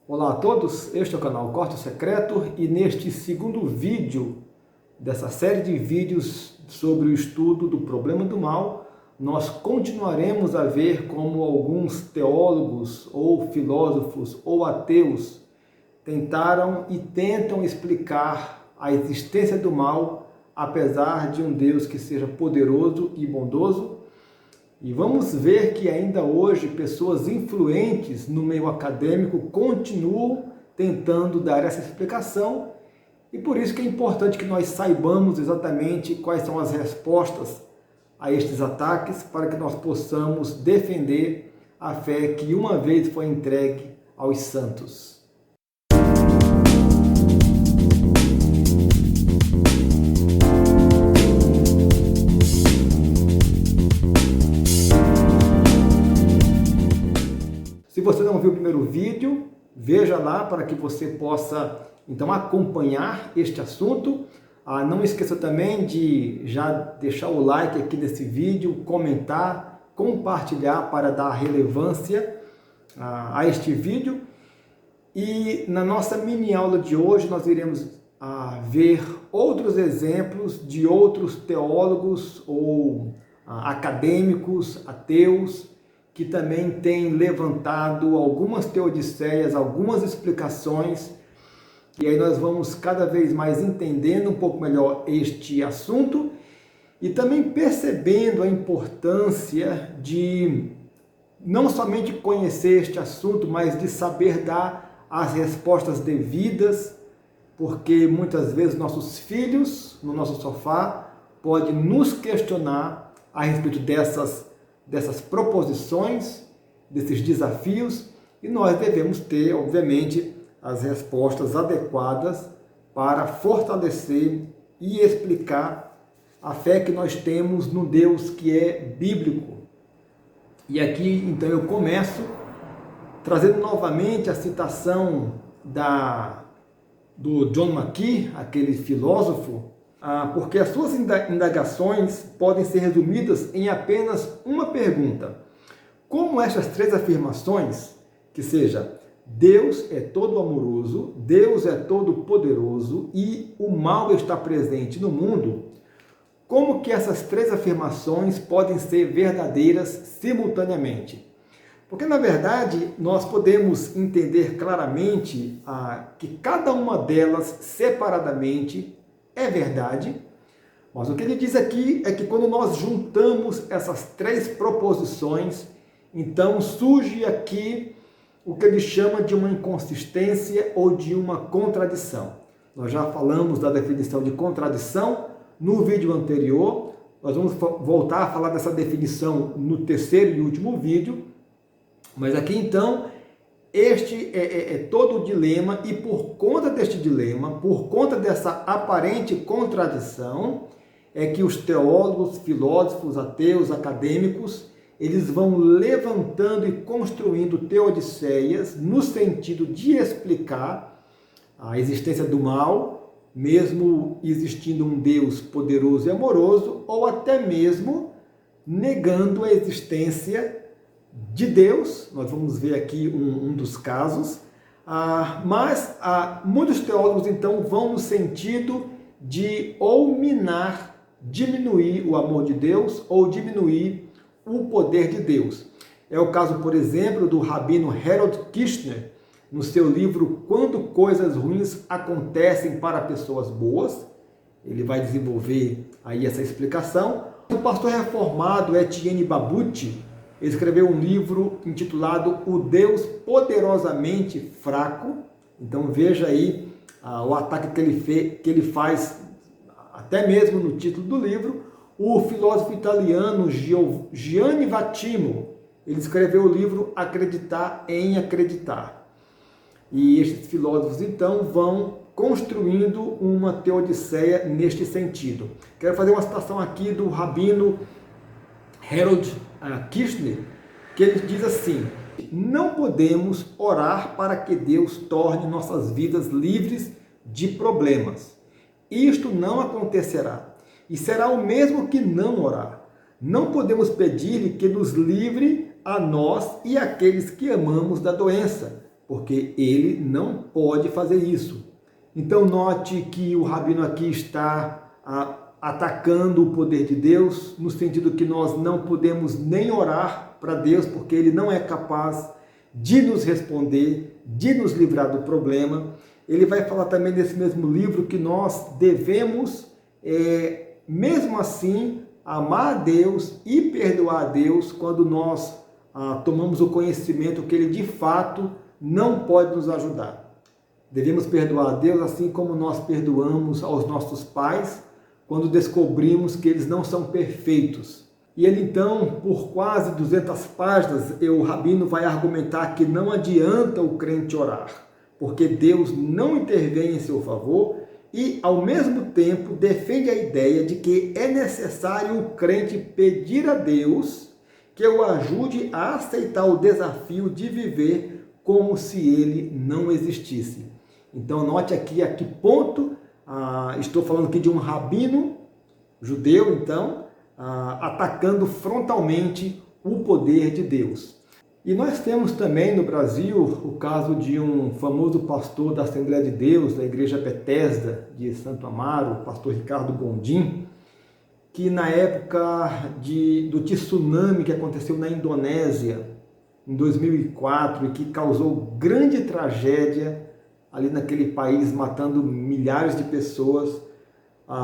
Olá a todos, este é o canal Corte Secreto e neste segundo vídeo dessa série de vídeos sobre o estudo do problema do mal, nós continuaremos a ver como alguns teólogos ou filósofos ou ateus tentaram e tentam explicar a existência do mal, apesar de um Deus que seja poderoso e bondoso. E vamos ver que ainda hoje pessoas influentes no meio acadêmico continuam tentando dar essa explicação, e por isso que é importante que nós saibamos exatamente quais são as respostas a estes ataques, para que nós possamos defender a fé que uma vez foi entregue aos santos. Se você não viu o primeiro vídeo, veja lá para que você possa então acompanhar este assunto. Não esqueça também de já deixar o like aqui nesse vídeo, comentar, compartilhar para dar relevância a este vídeo. E na nossa mini aula de hoje nós iremos ver outros exemplos de outros teólogos ou acadêmicos, ateus, que também têm levantado algumas teodiceias, algumas explicações, e aí nós vamos cada vez mais entendendo um pouco melhor este assunto e também percebendo a importância de não somente conhecer este assunto, mas de saber dar as respostas devidas, porque muitas vezes nossos filhos, no nosso sofá, podem nos questionar a respeito dessas proposições, desses desafios, e nós devemos ter, obviamente, as respostas adequadas para fortalecer e explicar a fé que nós temos no Deus que é bíblico. E aqui, então, eu começo trazendo novamente a citação do John McKee, aquele filósofo, porque as suas indagações podem ser resumidas em apenas uma pergunta. Como estas três afirmações, que seja Deus é todo amoroso, Deus é todo poderoso e o mal está presente no mundo, como que essas três afirmações podem ser verdadeiras simultaneamente? Porque, na verdade, nós podemos entender claramente que cada uma delas, separadamente, é verdade, mas o que ele diz aqui é que quando nós juntamos essas três proposições, então surge aqui o que ele chama de uma inconsistência ou de uma contradição. Nós já falamos da definição de contradição no vídeo anterior, nós vamos voltar a falar dessa definição no terceiro e último vídeo, mas aqui então este é todo o dilema, e por conta deste dilema, por conta dessa aparente contradição, é que os teólogos, filósofos, ateus, acadêmicos, eles vão levantando e construindo teodiceias no sentido de explicar a existência do mal, mesmo existindo um Deus poderoso e amoroso, ou até mesmo negando a existência de Deus. Nós vamos ver aqui um dos casos, mas muitos teólogos então vão no sentido de ou minar, diminuir o amor de Deus ou diminuir o poder de Deus. É o caso, por exemplo, do rabino Harold Kushner, no seu livro Quando Coisas Ruins Acontecem para Pessoas Boas. Ele vai desenvolver aí essa explicação. O pastor reformado Etienne Babut escreveu um livro intitulado O Deus Poderosamente Fraco. Então veja aí o ataque que ele faz, até mesmo no título do livro. O filósofo italiano Gianni Vattimo, ele escreveu o livro Acreditar em Acreditar. E estes filósofos então vão construindo uma teodiceia neste sentido. Quero fazer uma citação aqui do rabino Harold Kushner, que ele diz assim: não podemos orar para que Deus torne nossas vidas livres de problemas. Isto não acontecerá, e será o mesmo que não orar. Não podemos pedir-lhe que nos livre a nós e àqueles que amamos da doença. porque ele não pode fazer isso. Então note que o rabino aqui está atacando o poder de Deus, no sentido que nós não podemos nem orar para Deus, porque ele não é capaz de nos responder, de nos livrar do problema. Ele vai falar também nesse mesmo livro que nós devemos, mesmo assim, amar a Deus e perdoar a Deus quando nós tomamos o conhecimento que ele de fato não pode nos ajudar. Devemos perdoar a Deus assim como nós perdoamos aos nossos pais quando descobrimos que eles não são perfeitos. E ele então, por quase 200 páginas, o rabino vai argumentar que não adianta o crente orar, porque Deus não intervém em seu favor e, ao mesmo tempo, defende a ideia de que é necessário o crente pedir a Deus que o ajude a aceitar o desafio de viver como se ele não existisse. Então, note aqui a que ponto estou falando aqui de um rabino judeu, então, atacando frontalmente o poder de Deus. E nós temos também no Brasil o caso de um famoso pastor da Assembleia de Deus, da Igreja Bethesda de Santo Amaro, o pastor Ricardo Gondim, que na época do tsunami que aconteceu na Indonésia, em 2004, e que causou grande tragédia ali naquele país, matando milhares de pessoas,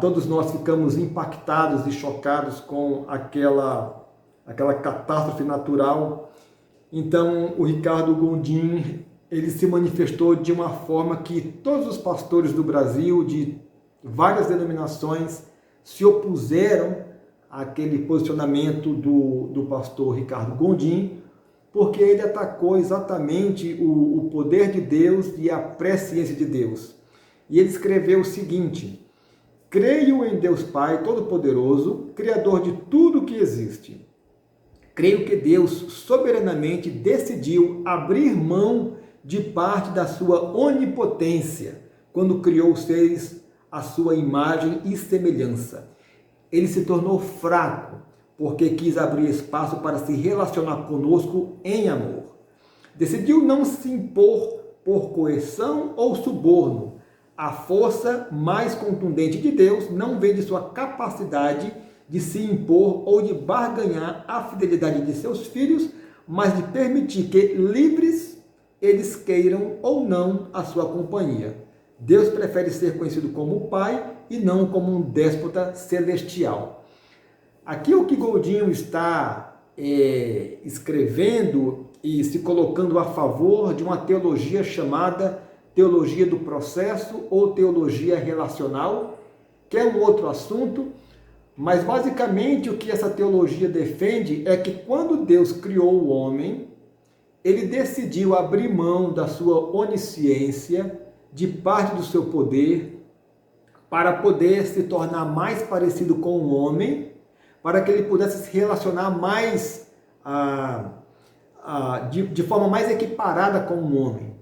todos nós ficamos impactados e chocados com aquela catástrofe natural. Então, o Ricardo Gondim, ele se manifestou de uma forma que todos os pastores do Brasil, de várias denominações, se opuseram àquele posicionamento do pastor Ricardo Gondim, porque ele atacou exatamente o poder de Deus e a presciência de Deus. E ele escreveu o seguinte: creio em Deus Pai Todo-Poderoso, Criador de tudo que existe. Creio que Deus soberanamente decidiu abrir mão de parte da sua onipotência quando criou os seres à sua imagem e semelhança. Ele se tornou fraco porque quis abrir espaço para se relacionar conosco em amor. Decidiu não se impor por coerção ou suborno. A força mais contundente de Deus não vem de sua capacidade de se impor ou de barganhar a fidelidade de seus filhos, mas de permitir que, livres, eles queiram ou não a sua companhia. Deus prefere ser conhecido como Pai e não como um déspota celestial. Aqui o que Gondim está escrevendo e se colocando a favor de uma teologia chamada teologia do processo ou teologia relacional, que é um outro assunto, mas basicamente o que essa teologia defende é que quando Deus criou o homem, ele decidiu abrir mão da sua onisciência, de parte do seu poder, para poder se tornar mais parecido com o homem, para que ele pudesse se relacionar mais, de forma mais equiparada com o homem,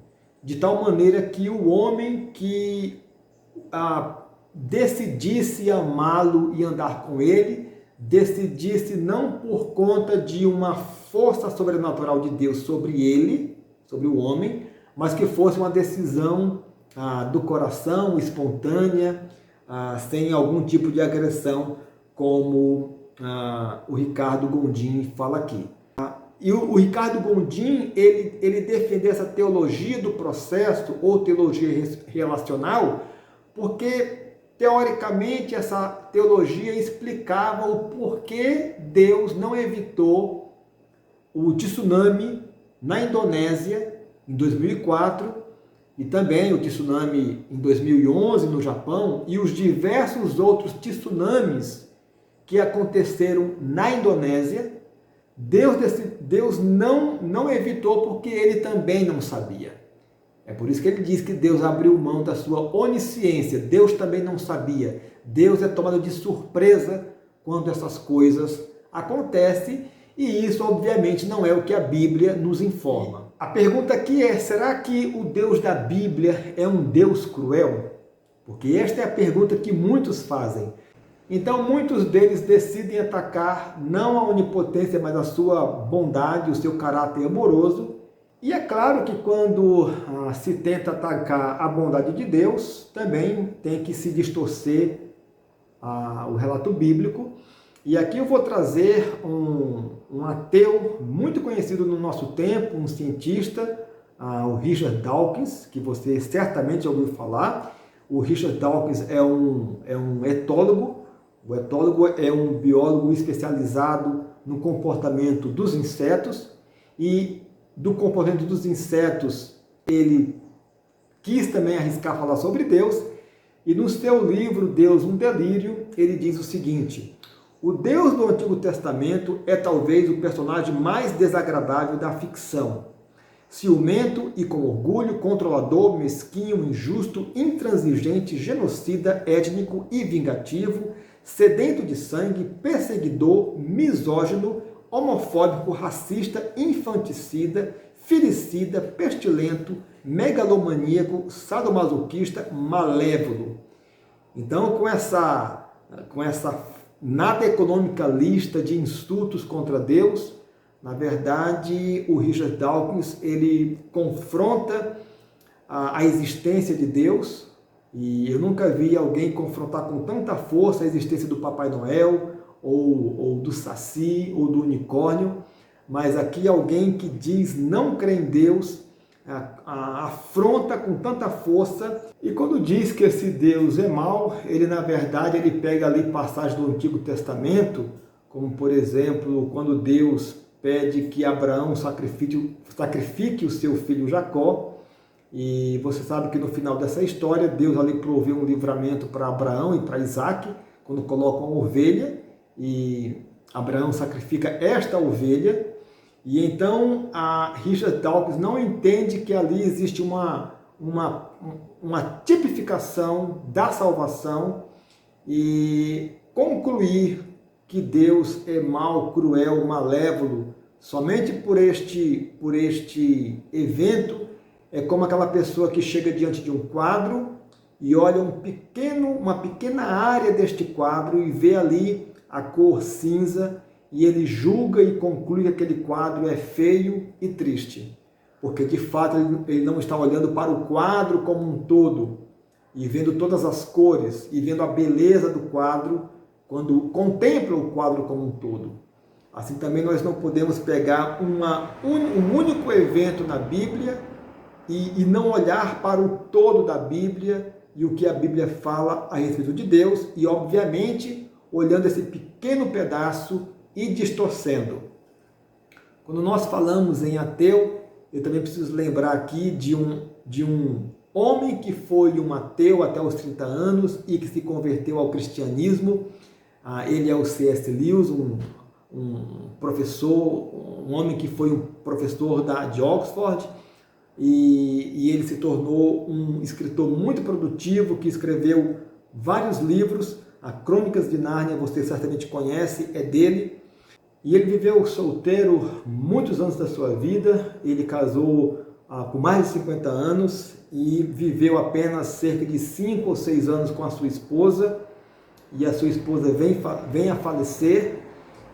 de tal maneira que o homem que decidisse amá-lo e andar com ele, decidisse não por conta de uma força sobrenatural de Deus sobre ele, sobre o homem, mas que fosse uma decisão do coração, espontânea, sem algum tipo de agressão, como o Ricardo Gondim fala aqui. E o Ricardo Gondim, ele defendeu essa teologia do processo ou teologia relacional, porque teoricamente essa teologia explicava o porquê Deus não evitou o tsunami na Indonésia em 2004 e também o tsunami em 2011 no Japão e os diversos outros tsunamis que aconteceram na Indonésia. Deus não evitou porque ele também não sabia. É por isso que ele diz que Deus abriu mão da sua onisciência. Deus também não sabia. Deus é tomado de surpresa quando essas coisas acontecem, e isso obviamente não é o que a Bíblia nos informa. A pergunta aqui é: será que o Deus da Bíblia é um Deus cruel? Porque esta é a pergunta que muitos fazem. Então muitos deles decidem atacar não a onipotência, mas a sua bondade, o seu caráter amoroso, E é claro que quando se tenta atacar a bondade de Deus, também tem que se distorcer o relato bíblico. E aqui eu vou trazer um ateu muito conhecido no nosso tempo, um cientista, o Richard Dawkins, que você certamente já ouviu falar. O Richard Dawkins é um etólogo. O etólogo é um biólogo especializado no comportamento dos insetos, e do comportamento dos insetos ele quis também arriscar falar sobre Deus, e no seu livro Deus, um Delírio, ele diz o seguinte: o Deus do Antigo Testamento é talvez o personagem mais desagradável da ficção. Ciumento e com orgulho, controlador, mesquinho, injusto, intransigente, genocida, étnico e vingativo, sedento de sangue, perseguidor, misógino, homofóbico, racista, infanticida, filicida, pestilento, megalomaníaco, sadomasoquista, malévolo. Então, com essa nada econômica lista de insultos contra Deus, na verdade, o Richard Dawkins ele confronta a existência de Deus, e eu nunca vi alguém confrontar com tanta força a existência do Papai Noel, ou do Saci, ou do unicórnio, mas aqui alguém que diz não crer em Deus, afronta com tanta força, e quando diz que esse Deus é mau, ele na verdade ele pega ali passagens do Antigo Testamento, como por exemplo, quando Deus pede que Abraão sacrifique o seu filho Jacó, e você sabe que no final dessa história, Deus ali proveu um livramento para Abraão e para Isaac, quando coloca uma ovelha, e Abraão sacrifica esta ovelha, e então a Richard Dawkins não entende que ali existe uma tipificação da salvação, e concluir que Deus é mau, cruel, malévolo, somente por este evento, é como aquela pessoa que chega diante de um quadro e olha uma pequena área deste quadro e vê ali a cor cinza, e ele julga e conclui que aquele quadro é feio e triste, porque de fato ele não está olhando para o quadro como um todo, e vendo todas as cores, e vendo a beleza do quadro, quando contempla o quadro como um todo. Assim também nós não podemos pegar um único evento na Bíblia e não olhar para o todo da Bíblia e o que a Bíblia fala a respeito de Deus, e obviamente olhando esse pequeno pedaço e distorcendo. Quando nós falamos em ateu, eu também preciso lembrar aqui de um homem que foi um ateu até os 30 anos e que se converteu ao cristianismo. Ele é o C.S. Lewis, um professor, um homem que foi um professor de Oxford, e ele se tornou um escritor muito produtivo, que escreveu vários livros. A Crônicas de Nárnia, você certamente conhece, é dele. E ele viveu solteiro muitos anos da sua vida. Ele casou por mais de 50 anos e viveu apenas cerca de 5 ou 6 anos com a sua esposa. E a sua esposa vem a falecer,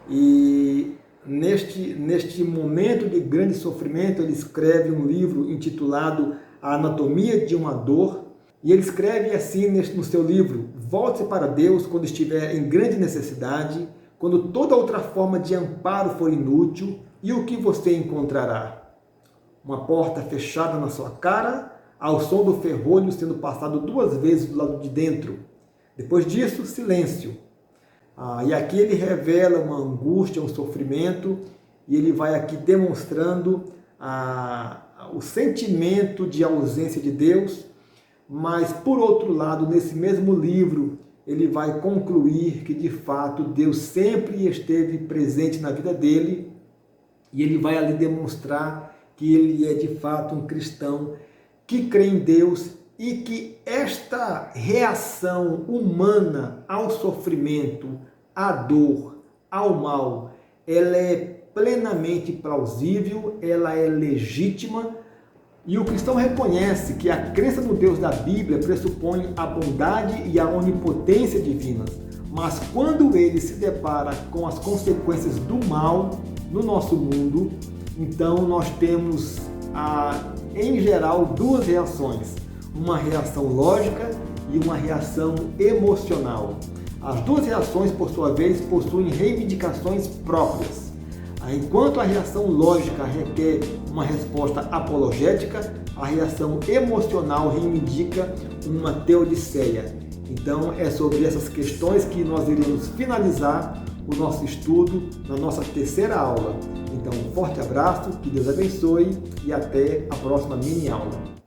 e neste momento de grande sofrimento ele escreve um livro intitulado A Anatomia de uma Dor, e ele escreve assim no seu livro: volte-se para Deus quando estiver em grande necessidade, quando toda outra forma de amparo for inútil, e o que você encontrará? Uma porta fechada na sua cara, ao som do ferrolho sendo passado 2 vezes do lado de dentro. Depois disso, silêncio. E aqui ele revela uma angústia, um sofrimento, e ele vai aqui demonstrando o sentimento de ausência de Deus, mas, por outro lado, nesse mesmo livro, ele vai concluir que, de fato, Deus sempre esteve presente na vida dele, e ele vai ali demonstrar que ele é, de fato, um cristão que crê em Deus, e que esta reação humana ao sofrimento, à dor, ao mal, ela é plenamente plausível, ela é legítima, e o cristão reconhece que a crença no Deus da Bíblia pressupõe a bondade e a onipotência divinas, mas quando ele se depara com as consequências do mal no nosso mundo, então nós temos em geral, duas reações, uma reação lógica e uma reação emocional. As duas reações, por sua vez, possuem reivindicações próprias. Enquanto a reação lógica requer uma resposta apologética, a reação emocional reivindica uma teodiceia. Então, é sobre essas questões que nós iremos finalizar o nosso estudo na nossa terceira aula. Então, um forte abraço, que Deus abençoe e até a próxima mini aula.